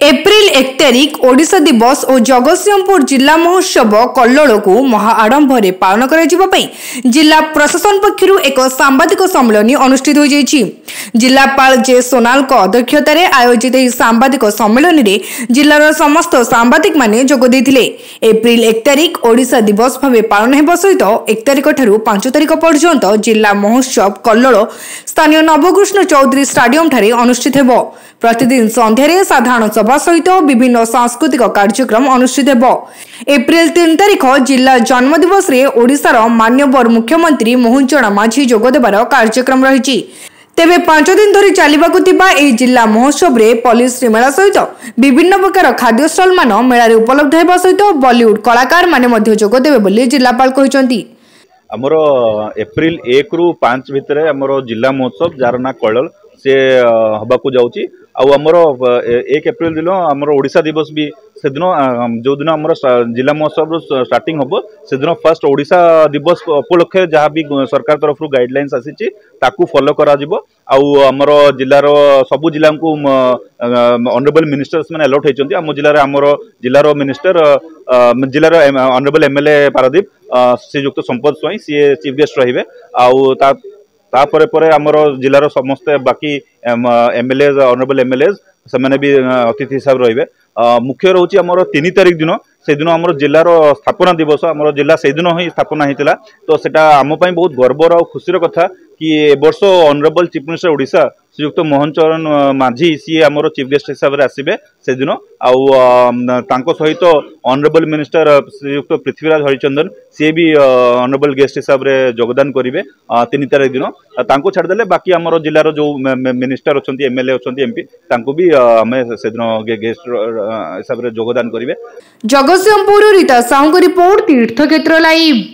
April 1 तारिख ओडिशा दिवस और जगतसिंहपुर जिला महोत्सव कल्लोल को महाआडंबर पालन कर जिला प्रशासन पक्षर एक सांबादिक सम्मेलन अनुष्ठित हो जिलापाल जे सोनाल अध्यक्षत आयोजित सांबादिक सम्मेलन में जिलार समस्त सांबादिक माने जोग देथिले। एप्रिल 1 तारिख ओडिशा दिवस भाव पालन होगा सहित 1 तारिख ठारू 5 तारिख पर्यंत जिला महोत्सव कल्लोल स्थानीय नवकृष्ण चौधरी स्टाडियम ठारे अनुष्ठित हो। प्रतिदिन संध्यारे साधारण सभा सहित विभिन्न सांस्कृतिक कार्यक्रम अनुष्ठित हो। एप्रिल 3 तारिख जिला जन्मदिवस रे ओडिशार मान्यवर मुख्यमंत्री मोहन चरण माझी जोगदेवार कार्यक्रम रही। तेबे 5 दिन धरी चलिबाकु थिबा एही जिला महोत्सव रे पुलिस मेला सहित विभिन्न प्रकार खाद्य स्टॉल मान मेला उपलब्ध होगा सहित बॉलीवुड कलाकार माने मध्य जोगदेबे बोली जिलापाल कहिसंती। आमर एप्रिल 1 रु 5 भितर आमर जिला महोत्सव जार ना कल्लोल से हबाकू जाउची। आमर 1 एप्रिल दिन आमर ओडिशा दिवस भी से दिन जो दिन आमर जिला महोत्सव स्टार्टिंग हम से दिन फर्स्ट ओडिशा दिवस उपलक्षे जहाँ भी सरकार तरफ गाइडलाइंस आसी ताकू फॉलो करा जिवो। आमर जिलार सबु जिला को ऑनरेबल मिनिस्टर्स मैंने अलॉट होती आम जिले आमर जिलार मिनिस्टर जिलार ऑनरेबल एमएलए पारादीप श्रीजुक्त संपद स्वाई सी चीफ गेस्ट रहिबे। तापर परे आमर जिलार समस्त बाकी एमएलए ऑनरेबल एमएलए से मैंने भी अतिथि हिसाब रहिबे। मुख्य रोचे आमर 3 तारिख दिन से दिन आमर जिलार स्थापना दिवस आमर जिला से दिन ही स्थापना होता। तो सेटा आम पई बहुत गर्वर और खुशीर कथा कि ए वर्ष honourable chief minister Odisha Shriyukta Mohan Charan Majhi सी आमर चीफ गेस्ट हिसाब से आसबे से दिन आउ सहित ऑनरेबल मिनिस्टर श्रीयुक्त पृथ्वीराज हरिचंदन सी भी ऑनरेबल गेस्ट हिसाब से योगदान करेंगे 3 तारिख दिन। छाड़देले बाकी आमर जिलार जो मिनिस्टर अच्छा एमएलए अच्छा एमपी भी आम से दिन गेस्ट हिसाब से योगदान करेंगे। जगतसिंहपुर रीता साहू रिपोर्ट तीर्थक्षेत्र लाइव।